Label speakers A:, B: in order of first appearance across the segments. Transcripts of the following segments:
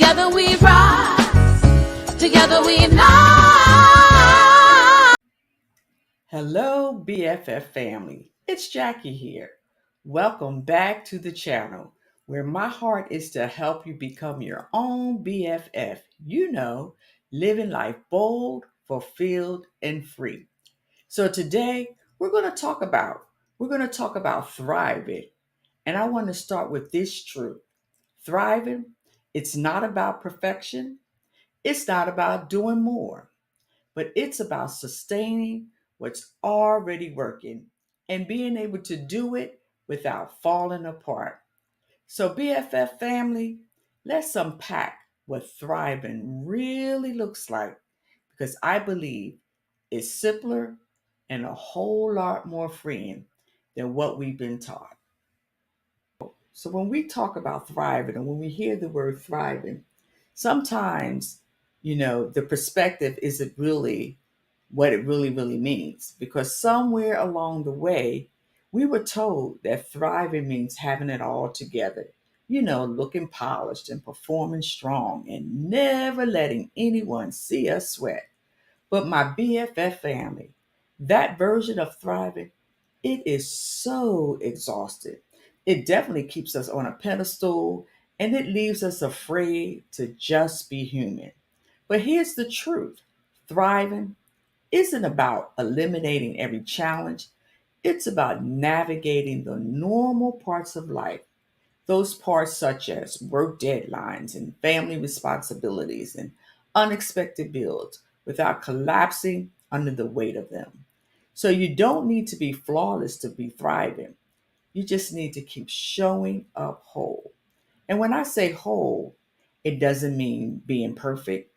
A: Together we rise. Together we fly.
B: Hello, BFF family. It's Jackie here. Welcome back to the channel where my heart is to help you become your own BFF. Living life bold, fulfilled, and free. So today we're going to talk about thriving. And I want to start with this truth. Thriving, it's not about perfection. It's not about doing more, but it's about sustaining what's already working and being able to do it without falling apart. So, BFF family, let's unpack what thriving really looks like because I believe it's simpler and a whole lot more freeing than what we've been taught. So, when we talk about thriving and when we hear the word thriving, sometimes, the perspective isn't really what it really means because somewhere along the way, we were told that thriving means having it all together, looking polished and performing strong and never letting anyone see us sweat. But my BFF family, that version of thriving, it is so exhausted. It definitely keeps us on a pedestal and it leaves us afraid to just be human. But here's the truth. Thriving isn't about eliminating every challenge. It's about navigating the normal parts of life, those parts such as work deadlines and family responsibilities and unexpected bills without collapsing under the weight of them. So you don't need to be flawless to be thriving. You just need to keep showing up whole. And when I say whole, it doesn't mean being perfect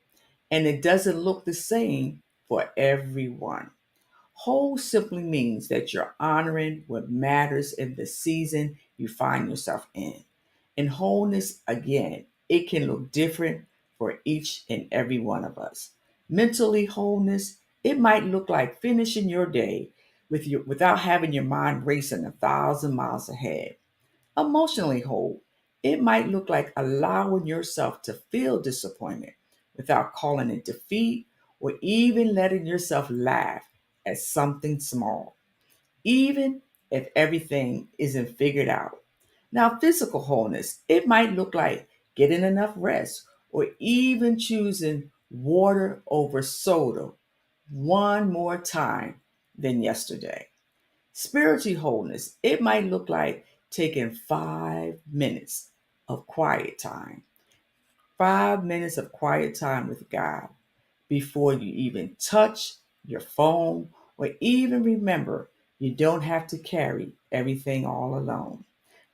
B: and it doesn't look the same for everyone. Whole simply means that you're honoring what matters in the season you find yourself in. And wholeness, again, it can look different for each and every one of us. Mentally wholeness, it might look like finishing your day without having your mind racing 1,000 miles ahead. Emotionally whole, it might look like allowing yourself to feel disappointment without calling it defeat or even letting yourself laugh at something small, even if everything isn't figured out. Now, physical wholeness, it might look like getting enough rest or even choosing water over soda one more time than yesterday. Spiritual wholeness, it might look like taking 5 minutes of quiet time, 5 minutes of quiet time with God before you even touch your phone or even remember you don't have to carry everything all alone.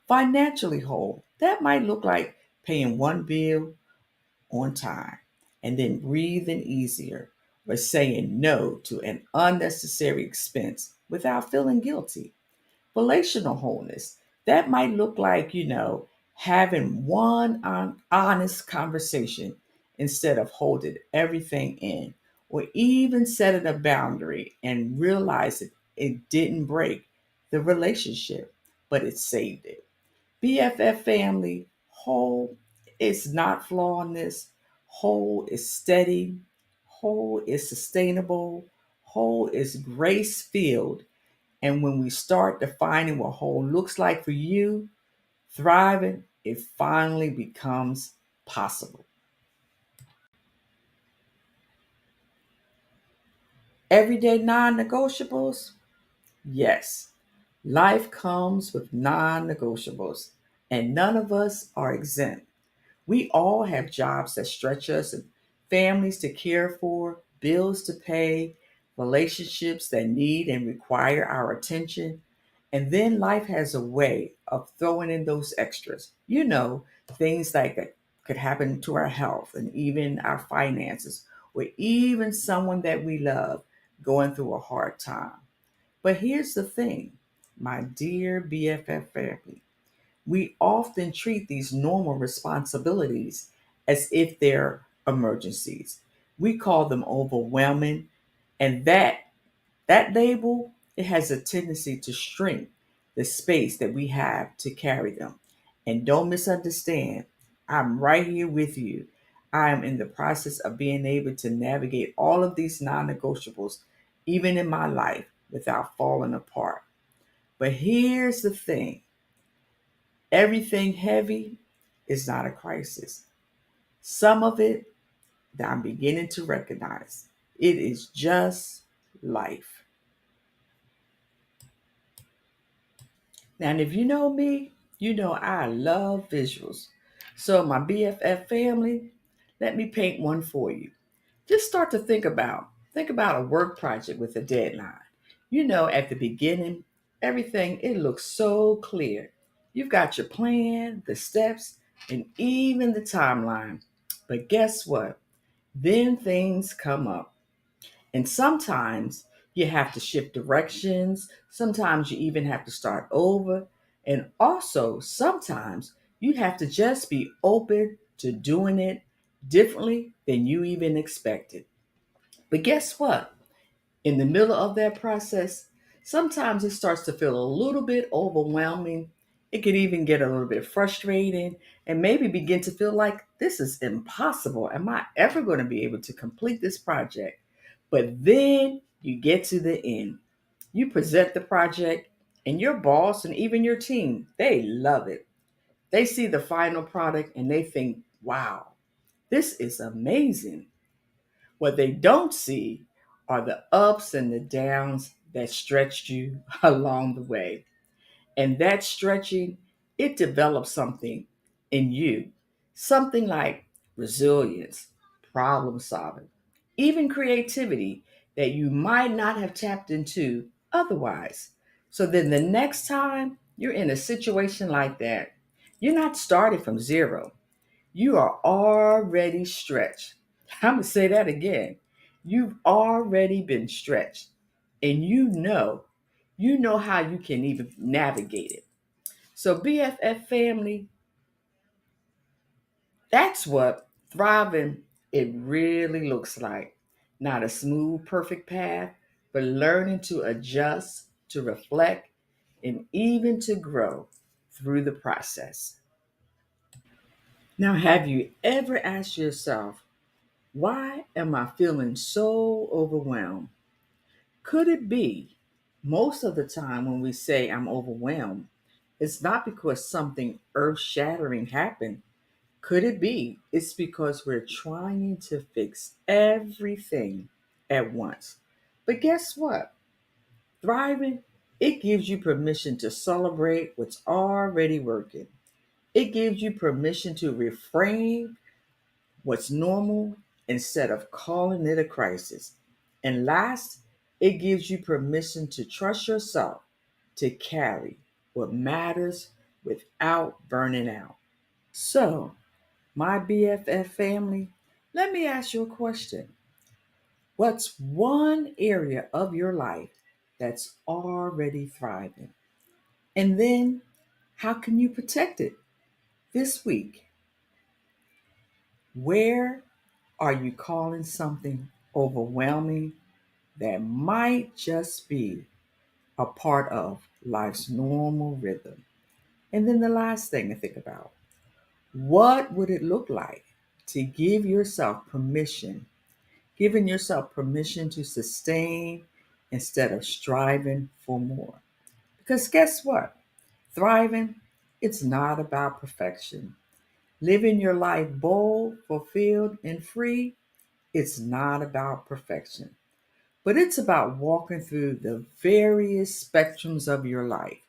B: Financially whole, that might look like paying one bill on time and then breathing easier or saying no to an unnecessary expense without feeling guilty. Relational wholeness, that might look like, having one honest conversation instead of holding everything in, or even setting a boundary and realizing it didn't break the relationship, but it saved it. BFF family, whole is not flawless, whole is steady, whole is sustainable, whole is grace filled, and when we start defining what whole looks like for you, thriving, it finally becomes possible. Everyday non negotiables? Yes. Life comes with non negotiables, and none of us are exempt. We all have jobs that stretch us and families to care for, bills to pay, relationships that need and require our attention. And then life has a way of throwing in those extras. Things like that could happen to our health and even our finances, or even someone that we love going through a hard time. But here's the thing, my dear BFF family, we often treat these normal responsibilities as if they're emergencies. We call them overwhelming, and that label, it has a tendency to shrink the space that we have to carry them. And don't misunderstand, I'm right here with you. I am in the process of being able to navigate all of these non negotiables, even in my life, without falling apart. But here's the thing, everything heavy is not a crisis. Some of it that I'm beginning to recognize, it is just life. Now, and if you know me, you know I love visuals. So, my BFF family, let me paint one for you. Just start to think about a work project with a deadline. At the beginning, everything it looks so clear. You've got your plan, the steps, and even the timeline. But guess what? Then things come up. And sometimes you have to shift directions. Sometimes you even have to start over. And also, sometimes you have to just be open to doing it differently than you even expected. But guess what? In the middle of that process, sometimes it starts to feel a little bit overwhelming. It could even get a little bit frustrating and maybe begin to feel like this is impossible. Am I ever going to be able to complete this project? But then you get to the end. You present the project, and your boss and even your team, they love it. They see the final product and they think, wow, this is amazing. What they don't see are the ups and the downs that stretched you along the way. And that stretching, it develops something in you, something like resilience, problem solving, even creativity that you might not have tapped into otherwise. So then the next time you're in a situation like that, you're not starting from zero. You are already stretched. I'm going to say that again. You've already been stretched, and you know how you can even navigate it. So, BFF family, that's what thriving it really looks like. Not a smooth, perfect path, but learning to adjust, to reflect, and even to grow through the process. Now, have you ever asked yourself, why am I feeling so overwhelmed? Could it be most of the time when we say I'm overwhelmed, it's not because something earth shattering happened? Could it be it's because we're trying to fix everything at once? But guess what? Thriving, it gives you permission to celebrate what's already working. It gives you permission to reframe what's normal instead of calling it a crisis. And last, it gives you permission to trust yourself to carry what matters without burning out. So, my BFF family, let me ask you a question. What's one area of your life that's already thriving? And then, how can you protect it this week? Where are you calling something overwhelming that might just be a part of life's normal rhythm? And then the last thing to think about, what would it look like to giving yourself permission to sustain instead of striving for more? Because guess what? Thriving, it's not about perfection. Living your life bold, fulfilled, and free, it's not about perfection. But it's about walking through the various spectrums of your life.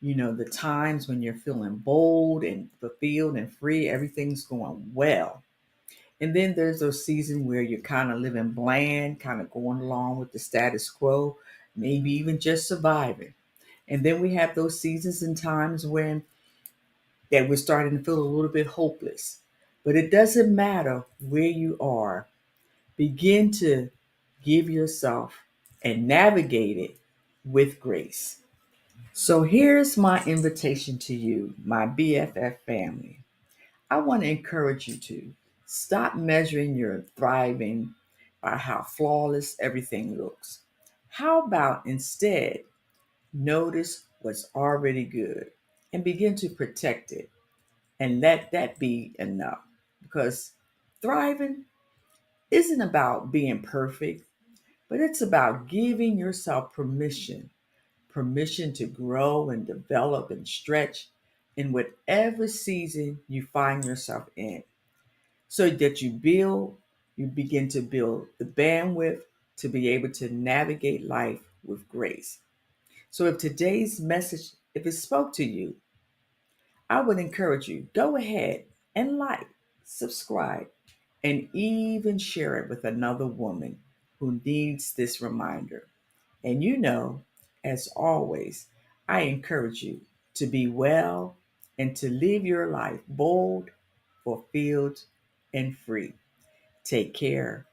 B: The times when you're feeling bold and fulfilled and free, everything's going well. And then there's those seasons where you're kind of living bland, kind of going along with the status quo, maybe even just surviving. And then we have those seasons and times when that we're starting to feel a little bit hopeless. But it doesn't matter where you are, begin to give yourself and navigate it with grace. So here's my invitation to you, my BFF family. I want to encourage you to stop measuring your thriving by how flawless everything looks. How about instead notice what's already good and begin to protect it and let that be enough? Because Thriving isn't about being perfect, but it's about giving yourself permission to grow and develop and stretch in whatever season you find yourself in, so that you begin to build the bandwidth to be able to navigate life with grace. So if today's message, if it spoke to you, I would encourage you, go ahead and like, subscribe, and even share it with another woman who needs this reminder. And as always, I encourage you to be well and to live your life bold, fulfilled, and free. Take care